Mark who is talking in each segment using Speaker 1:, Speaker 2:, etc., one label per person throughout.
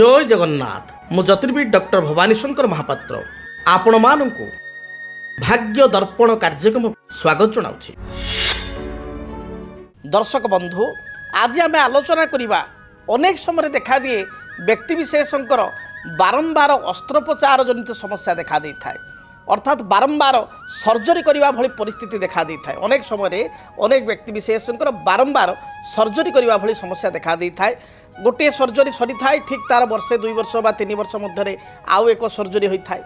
Speaker 1: जय जगन्नाथ मु ज्योतिर्विद डॉक्टर भवानी शंकर महापात्र आपण मानू भाग्य दर्पण कार्यक्रम स्वागत जनाऊँ। दर्शक बंधु आज आम आलोचना करवा अनेक समय देखा दिए व्यक्तिविशेषकर बारंबार अस्त्रोपचार जनित समस्या देखा दी थाए अर्थात बारंबार सर्जरी करने भली परिस्थिति देखा दी थाए। अनेक समय अनेक व्यक्तिविशेषकर बारंबार सर्जरी करने भली समस्या देखा दी थाए। गोटे सर्जरी सरी थाए ठीक तार वर्षे 2 वर्ष बा 3 वर्ष मध्य आउ एक सर्जरी होता है।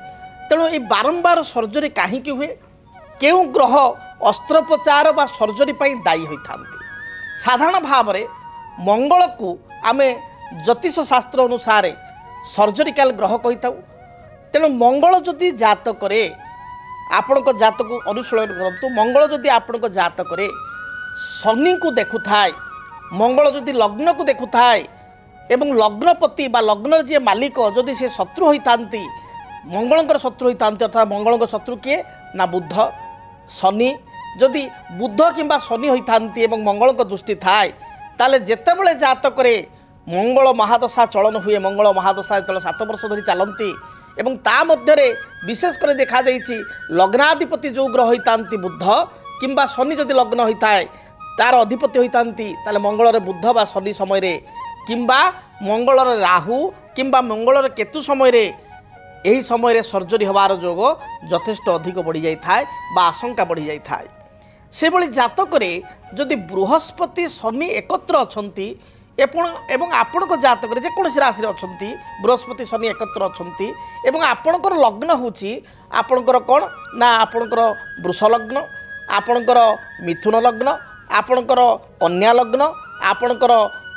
Speaker 1: तेणु ये बारंबार सर्जरी कहीं हुए केउ ग्रह अस्त्रोपचार बा सर्जरी पर दायी होता। साधारण भाव में मंगल को आम ज्योतिष शास्त्र अनुसार सर्जरिकाल ग्रह कही था। तेणु मंगल जदि जातक आपण जातक अनुशीलन करूँ मंगल जदि आपण जातक शनि को देखु थाए मंगल जदि लग्न को देखु थाए एवं लग्नपति बा लग्न जी मालिक जदि से शत्रु होता मंगल शत्रु होता अर्थात मंगल शत्रु किए ना बुध शनि जदि बुध किंबा शनि होता मंगल दृष्टि थाए ताले जेतेबेले जातक मंगल महादशा चलन हुए मंगल महादशा जो 7 वर्ष धरी चलती एवं ता मध्य विशेष कर देखा देछि लग्नाधिपति जो ग्रह होता बुध किंबा शनि जदि लग्न होता है तार अधिपति होता मंगल बुध बा शनि समय किंबा मंगल राहु किंबा मंगल केतु समय यही समय सर्जरी हबार जोग यथेष्ट अधिक बढ़ी जाए बा आशंका बढ़ी जाए। से भली जातक जदि बृहस्पति शनि एकत्र अच्छा एवं आपण जातक जेकोसी राशि अच्छा बृहस्पति शनि एकत्र अच्छा आपणकर लग्न होची आपणकर कौन ना आपणकर वृष लग्न आपणकर मिथुन लग्न आपणकर कन्या लग्न आपणकर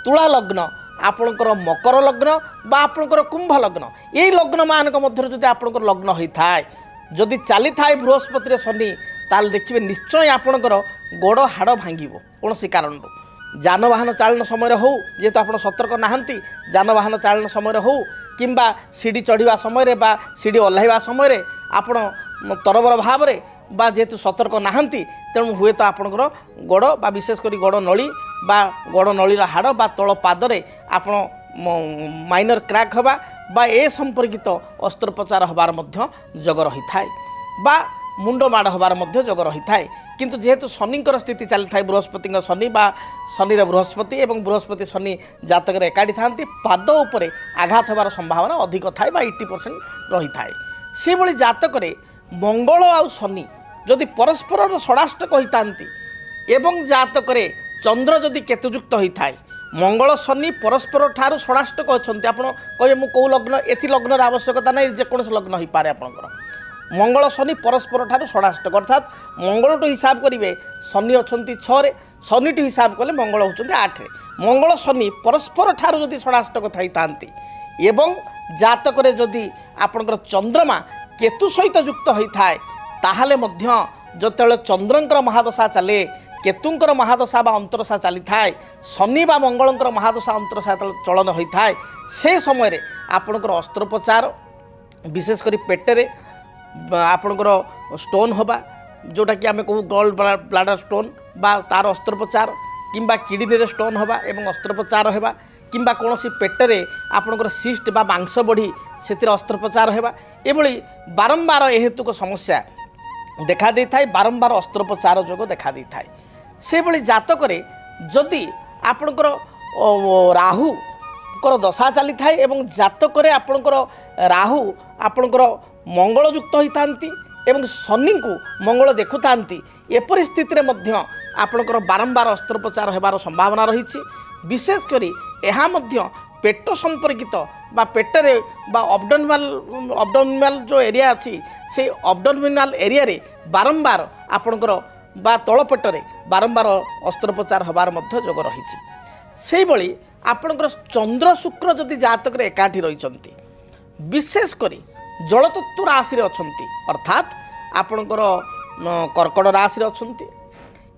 Speaker 1: तुला लग्न आपणकर मकर लग्न बा आपणकर कुंभ लग्न यही लग्न मानक मध्य जदि आपणकर लग्न होता है जदि चली थाए बृहस्पति शनि ताल देखिए निश्चय आपणकर गोड़ हाड़ भांग कौन सी कारण जानवाहन चालन समय हो जेहेतु आप सतर्क नहांती जानवाहन चालन समय हो किंबा सीढ़ी चढ़ा समय बा सीढ़ी ओह्लैवा समय आपण तरबर भाव बा जेहेतु सतर्क नहांती तेणु हुए तो आपणकर गोड़ बा विशेषकर गोड़ नली बा गोड़ नलीर हाड़ बा तल पादरे आपण माइनर क्रैक हवा बा ए संपर्कित अस्त्रोपचार हबार मध्य जोग रही थाए बा मुंड माड़ हबार मध्य जोग रही थाए। किंतु जेहेतु शनिकर स्थिति चली था बृहस्पति शनि बा शनि बृहस्पति एवं बृहस्पति शनि जातक एकाठी था पाद उपरे आघात हबार संभावना अधिक थाए बा 80% रही थाए। से भली जातक मंगल आउ शनि जदि परस्पर षडाष्टक होता एवं जातक चंद्र जदि केतुयुक्त होता है मंगल शनि परस्पर ठार षडाष्टक अच्छा आप कहे मु कौ लग्न एथि लग्नर आवश्यकता नहीं जेकोसी लग्न हो पारे आपंकर मंगल शनि परस्पर ठार षडाष्टक अर्थात मंगल टू हिसाब करेंगे शनि अच्छा 6 शनि टू हिसाब कले मंगल होती 8 मंगल शनि परस्पर ठार जदि षडाष्टक था एवं जातक जदि आपंकर चंद्रमा केतु सहित युक्त होता है ताहले मध्य जो चंद्रंकर महादशा चले केतुंकर महादशा बा अंतरशा चली थाए शनि बा मंगलंकर महादशा अंतरशा चलन होता है से समय आपणकर अस्त्रोपचार विशेषकर पेटरे आपणकर स्टोन हवा जोटा कि आम कहूँ गॉल ब्लाडर स्टोन बा तार अस्त्रोपचार किंबा किडनी रे स्टोन हवा एवं अस्त्रोपचार होगा किंबा कौन सी पेटरे आपणकर सिस्ट बा मांस बढ़ी से अस्त्रोपचार होगा एभली बारंबार हेतुक समस्या देखा दे थाए बारंबार अस्त्रोपचार जोग देखा दे थाए। से भली जातक जदि आपणकर राहु कर दशा चली थाए एवं जातक आपणकर राहु आपणकर मंगल युक्त होता एवं शनि को मंगल देखुता एपरि स्थिति मध्य आपणकर बारंबार अस्त्रोपचार होबार संभावना रही। विशेषकर यह पेट संपर्कित बा पेटरे बा अब्डोमिनाल जो एरिया अच्छी से अब्डोमिनाल एरिया रे बारंबार आपणकर बा तल पेटरे बारंबार अस्त्रोपचार हबार मध्य जोग रही। से भली आपणकर चंद्र शुक्र जदि जातक एकाठी रही विशेषकर जलतत्व राशि अच्छा अर्थात आपणकर कर्कट राशि अच्छा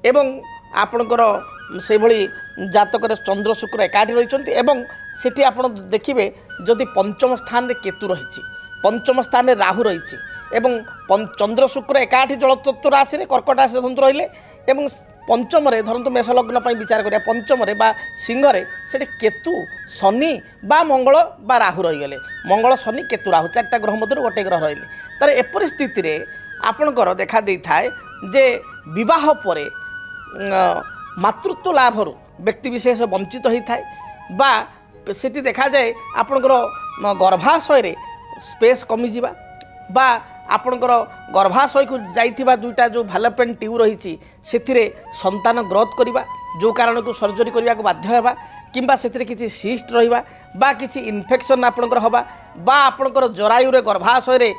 Speaker 1: एवं आपणकर से भली जातक चंद्र शुक्र एकाठी रही एवं सेठी आप देखिए जदि पंचम स्थान रे केतु रही पंचम स्थान रे राहु रही एवं चंद्र शुक्र एकाठी जलतत्व राशि कर्कट राशि रही ପଞ୍ଚମରେ ଧରନ୍ତୁ ମେଷ ଲଗ୍ନ ପାଇଁ ବିଚାର କରିବା ପଞ୍ଚମରେ ବା ସିଂହରେ ସେଠି କେତୁ ଶନି ବା ମଙ୍ଗଳ ବା ରାହୁ ରହିଗଲେ ମଙ୍ଗଳ ଶନି କେତୁ ରାହୁ ଚାରିଟା ଗ୍ରହ ମଧ୍ୟରୁ ଗୋଟେ ଗ୍ରହ ରହିଲେ ତାର ଏପରି ସ୍ଥିତିରେ ଆପଣଙ୍କର ଦେଖା ଦେଇଥାଏ ଯେ ବିବାହ ପରେ ମାତୃତ୍ୱ ଲାଭରୁ ବ୍ୟକ୍ତିବିଶେଷ ବଞ୍ଚିତ ହୋଇଥାଏ ବା ସେଠି ଦେଖାଯାଏ ଆପଣଙ୍କର ଗର୍ଭାଶୟରେ ସ୍ପେସ୍ କମିଯିବା বা ଆପଣଙ୍କର ଗର୍ଭାଶୟକୁ ଯାଇଥିବା ଦୁଇଟା ଯେଉଁ ଭାଲୋପେନ୍ ଟ୍ୟୁବ୍ ରହିଛି ସେଥିରେ ସନ୍ତାନ ଗ୍ରୋଥ୍ କରିବା ଯେଉଁ କାରଣକୁ ସର୍ଜରୀ କରିବାକୁ ବାଧ୍ୟ ହେବା କିମ୍ବା ସେଥିରେ କିଛି ସିଷ୍ଟ ରହିବା ବା କିଛି ଇନଫେକ୍ସନ୍ ଆପଣଙ୍କର ହେବା বা ଆପଣଙ୍କର ଜରାୟୁରେ ଗର୍ଭାଶୟରେ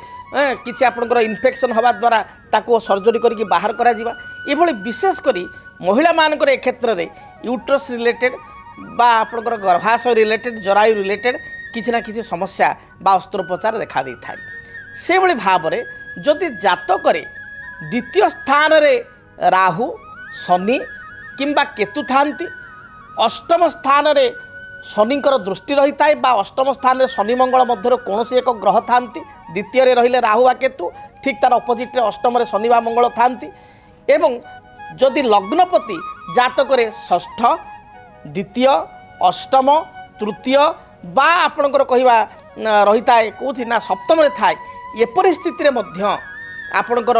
Speaker 1: କିଛି ଆପଣଙ୍କର ଇନଫେକ୍ସନ୍ ହେବା ଦ୍ୱାରା ତାକୁ ସର୍ଜରୀ କରିକି ବାହାର କରାଯିବା ଏଭଳି ବିଶେଷ କରି ମହିଳାମାନଙ୍କର ଏ କ୍ଷେତ୍ରରେ ୟୁଟ୍ରସ୍ ରିଲେଟେଡ୍ বা ଆପଣଙ୍କର ଗର୍ଭାଶୟ ରିଲେଟେଡ୍ ଜରାୟୁ ରିଲେଟେଡ୍ କିଛି ନା କିଛି ସମସ୍ୟା ବା ଅସ୍ତ୍ରୋପଚାର ଦେଖା ଦେଇଥାଏ ସେଭଳି ଭାବରେ ଯଦି ଜାତକରେ ଦ୍ୱିତୀୟ ସ୍ଥାନରେ ରାହୁ ଶନି କିମ୍ବା କେତୁ ଥାନ୍ତି ଅଷ୍ଟମ ସ୍ଥାନରେ ଶନିଙ୍କର ଦୃଷ୍ଟି ରହିଥାଏ ବା ଅଷ୍ଟମ ସ୍ଥାନରେ ଶନି ମଙ୍ଗଳ ମଧ୍ୟରୁ କୌଣସି ଏକ ଗ୍ରହ ଥାନ୍ତି ଦ୍ୱିତୀୟରେ ରହିଲେ ରାହୁ ବା କେତୁ ଠିକ୍ ତାର ଅପୋଜିଟ୍ରେ ଅଷ୍ଟମରେ ଶନି ବା ମଙ୍ଗଳ ଥାନ୍ତି ଏବଂ ଯଦି ଲଗ୍ନପତି ଜାତକରେ ଷଷ୍ଠ ଦ୍ୱିତୀୟ ଅଷ୍ଟମ ତୃତୀୟ বা ଆପଣଙ୍କର କହିବା ରହିଥାଏ କେଉଁଠି ନା ସପ୍ତମରେ ଥାଏ ଏପରି ସ୍ଥିତିରେ ମଧ୍ୟ ଆପଣଙ୍କର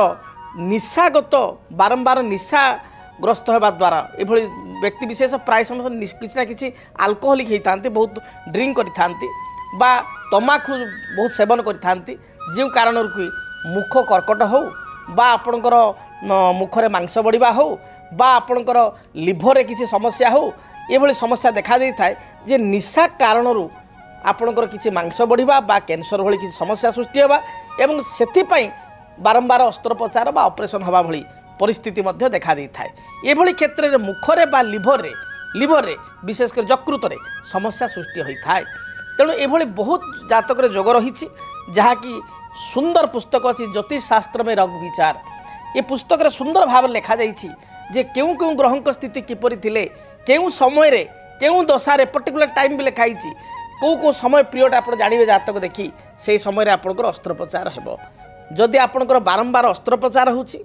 Speaker 1: ନିଶାଗତ ବାରମ୍ବାର ନିଶାଗ୍ରସ୍ତ ହେବା ଦ୍ୱାରା ଏଭଳି ବ୍ୟକ୍ତିବିଶେଷ ପ୍ରାୟ ସମସ୍ତ କିଛି ନା କିଛି ଆଲକୋହଲିକ୍ ହେଇଥାନ୍ତି ବହୁତ ଡ୍ରିଙ୍କ କରିଥାନ୍ତି ବା ତମାଖୁ ବହୁତ ସେବନ କରିଥାନ୍ତି ଯେଉଁ କାରଣରୁ କି ମୁଖ କର୍କଟ ହେଉ ବା ଆପଣଙ୍କର ମୁଖରେ ମାଂସ ବଢ଼ିବା ହେଉ ବା ଆପଣଙ୍କର ଲିଭରରେ କିଛି ସମସ୍ୟା ହେଉ ଏଭଳି ସମସ୍ୟା ଦେଖା ଦେଇଥାଏ ଯେ ନିଶା କାରଣରୁ ଆପଣଙ୍କର କିଛି ମାଂସ ବଢ଼ିବା ବା କ୍ୟାନ୍ସର ଭଳି କିଛି ସମସ୍ୟା ସୃଷ୍ଟି ହେବା ଏବଂ ସେଥିପାଇଁ ବାରମ୍ବାର ଅସ୍ତ୍ରୋପଚାର ବା ଅପରେସନ୍ ହେବା ଭଳି ପରିସ୍ଥିତି ମଧ୍ୟ ଦେଖା ଦେଇଥାଏ ଏଭଳି କ୍ଷେତ୍ରରେ ମୁଖରେ ବା ଲିଭରରେ ବିଶେଷ କରି ଯକୃତରେ ସମସ୍ୟା ସୃଷ୍ଟି ହୋଇଥାଏ ତେଣୁ ଏଭଳି ବହୁତ ଜାତକରେ ଯୋଗ ରହିଛି ଯାହାକି ସୁନ୍ଦର ପୁସ୍ତକ ଅଛି ଜ୍ୟୋତିଷ ଶାସ୍ତ୍ର ମେ ରଗ ବିଚାର ଏ ପୁସ୍ତକରେ ସୁନ୍ଦର ଭାବରେ ଲେଖାଯାଇଛି ଯେ କେଉଁ କେଉଁ ଗ୍ରହଙ୍କ ସ୍ଥିତି କିପରି ଥିଲେ କେଉଁ ସମୟରେ କେଉଁ ଦଶାରେ ପର୍ଟିକୁଲାର ଟାଇମ୍ ବି ଲେଖା ହେଇଛି କେଉଁ ସମୟ ପିରିୟଡ଼ ଆପଣ ଜାଣିବେ ଜାତକ ଦେଖି ସେହି ସମୟରେ ଆପଣଙ୍କର ଅସ୍ତ୍ରୋପଚାର ହେବ ଯଦି ଆପଣଙ୍କର ବାରମ୍ବାର ଅସ୍ତ୍ରୋପଚାର ହେଉଛି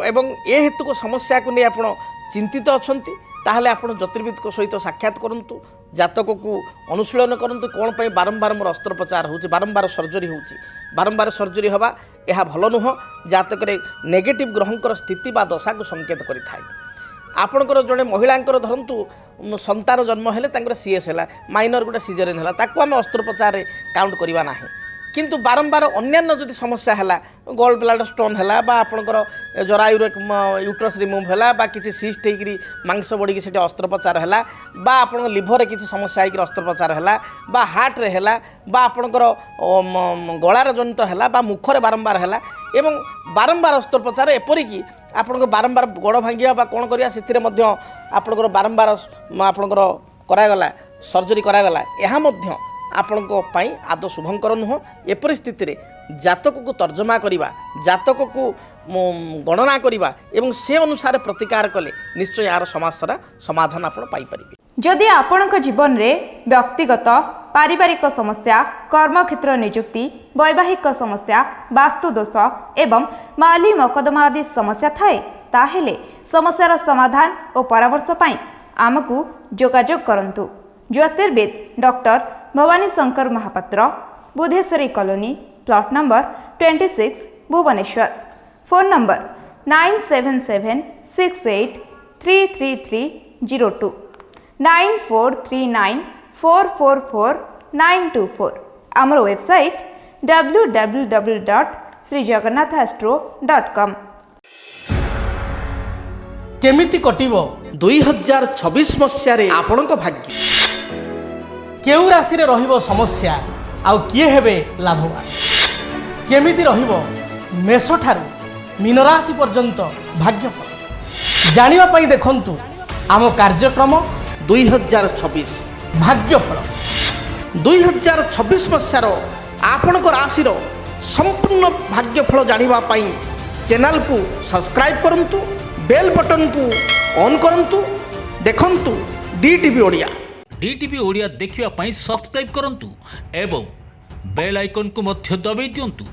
Speaker 1: ଏବଂ ଏ ହେତୁକୁ ସମସ୍ୟାକୁ ନେଇ ଆପଣ ଚିନ୍ତିତ ଅଛନ୍ତି ତାହେଲେ ଆପଣ ଜ୍ୟୋତିର୍ବିଦଙ୍କ ସହିତ ସାକ୍ଷାତ କରନ୍ତୁ ଜାତକକୁ ଅନୁଶୀଳନ କରନ୍ତୁ କ'ଣ ପାଇଁ ବାରମ୍ବାର ମୋର ଅସ୍ତ୍ରୋପଚାର ହେଉଛି ବାରମ୍ବାର ସର୍ଜରୀ ହେଉଛି ବାରମ୍ବାର ସର୍ଜରୀ ହେବା ଏହା ଭଲ ନୁହଁ ଜାତକରେ ନେଗେଟିଭ୍ ଗ୍ରହଙ୍କର ସ୍ଥିତି ବା ଦଶାକୁ ସଂକେତ କରିଥାଏ ଆପଣଙ୍କର ଜଣେ ମହିଳାଙ୍କର ଧରନ୍ତୁ ସନ୍ତାନ ଜନ୍ମ ହେଲେ ତାଙ୍କର ସିଏସ୍ ହେଲା ମାଇନର ଗୋଟେ ସିଜରିନ୍ ହେଲା ତାକୁ ଆମେ ଅସ୍ତ୍ରୋପଚାରରେ କାଉଣ୍ଟ କରିବା ନାହିଁ କିନ୍ତୁ ବାରମ୍ବାର ଅନ୍ୟାନ୍ୟ ଯଦି ସମସ୍ୟା ହେଲା ଗୋଲ୍ଡ ବ୍ଲାଡର ଷ୍ଟୋନ୍ ହେଲା ବା ଆପଣଙ୍କର ଜରାୟୁରେ ୟୁଟ୍ରସ୍ ରିମୁଭ୍ ହେଲା ବା କିଛି ସିଷ୍ଟ ହେଇକିରି ମାଂସ ବଢ଼ିକି ସେଠି ଅସ୍ତ୍ରୋପଚାର ହେଲା ବା ଆପଣଙ୍କ ଲିଭରରେ କିଛି ସମସ୍ୟା ହେଇକିରି ଅସ୍ତ୍ରୋପଚାର ହେଲା ବା ହାର୍ଟରେ ହେଲା ବା ଆପଣଙ୍କର ଗଳାର ଜନିତ ହେଲା ବା ମୁଖରେ ବାରମ୍ବାର ହେଲା ଏବଂ ବାରମ୍ବାର ଅସ୍ତ୍ରୋପଚାର ଏପରିକି ଆପଣଙ୍କ ବାରମ୍ବାର ଗୋଡ଼ ଭାଙ୍ଗିବା ବା କ'ଣ କରିବା ସେଥିରେ ମଧ୍ୟ ଆପଣଙ୍କର ବାରମ୍ବାର ଆପଣଙ୍କର କରାଗଲା ସର୍ଜରୀ କରାଗଲା ଏହା ମଧ୍ୟ ଆପଣଙ୍କ ପାଇଁ ଆଦୌ ଶୁଭଙ୍କର ନୁହଁ ଏପରି ସ୍ଥିତିରେ ଜାତକକୁ ତର୍ଜମା କରିବା ଜାତକକୁ ଗଣନା କରିବା ଏବଂ ସେ ଅନୁସାରେ ପ୍ରତିକାର କଲେ ନିଶ୍ଚୟ ଏହାର ସମସ୍ୟାର ସମାଧାନ ଆପଣ ପାଇପାରିବେ
Speaker 2: ଯଦି ଆପଣଙ୍କ ଜୀବନରେ ବ୍ୟକ୍ତିଗତ ପାରିବାରିକ ସମସ୍ୟା କର୍ମକ୍ଷେତ୍ର ନିଯୁକ୍ତି ବୈବାହିକ ସମସ୍ୟା ବାସ୍ତୁ ଦୋଷ ଏବଂ ମାଲି ମକଦ୍ଦମା ଆଦି ସମସ୍ୟା ଥାଏ ତାହେଲେ ସମସ୍ୟାର ସମାଧାନ ଓ ପରାମର୍ଶ ପାଇଁ ଆମକୁ ଯୋଗାଯୋଗ କରନ୍ତୁ ଜ୍ୟୋତିର୍ବିଦ doctor Bhabani Shankar Mahapatra Budheswari colony plot number 26 Bhubaneswar phone number 9776833302 9439444924 ଆମର ୱେବସାଇଟ୍ www.srijagannathastro.com
Speaker 1: କେମିତି କଟିବ 2026 ମସିହାରେ ଆପଣଙ୍କ ଭାଗ୍ୟ କେଉଁ ରାଶିରେ ରହିବ ସମସ୍ୟା ଆଉ କିଏ ହେବେ ଲାଭବାନ କେମିତି ରହିବ ମେଷଠାରୁ ମୀନରାଶି ପର୍ଯ୍ୟନ୍ତ ଭାଗ୍ୟଫଳ ଜାଣିବା ପାଇଁ ଦେଖନ୍ତୁ ଆମ କାର୍ଯ୍ୟକ୍ରମ 2026 ଭାଗ୍ୟଫଳ 2026 ମସିହାର ଆପଣଙ୍କ ରାଶିର ସମ୍ପୂର୍ଣ୍ଣ ଭାଗ୍ୟଫଳ ଜାଣିବା ପାଇଁ ଚ୍ୟାନେଲକୁ ସବସ୍କ୍ରାଇବ୍ କରନ୍ତୁ ବେଲ୍ ବଟନକୁ ଅନ୍ କରନ୍ତୁ ଦେଖନ୍ତୁ DTV ଓଡ଼ିଆ
Speaker 3: DTV ଓଡ଼ିଆ ଦେଖିବା ପାଇଁ ସବସ୍କ୍ରାଇବ୍ କରନ୍ତୁ ଏବଂ ବେଲ୍ ଆଇକନ୍କୁ ମଧ୍ୟ ଦବାଇ ଦିଅନ୍ତୁ।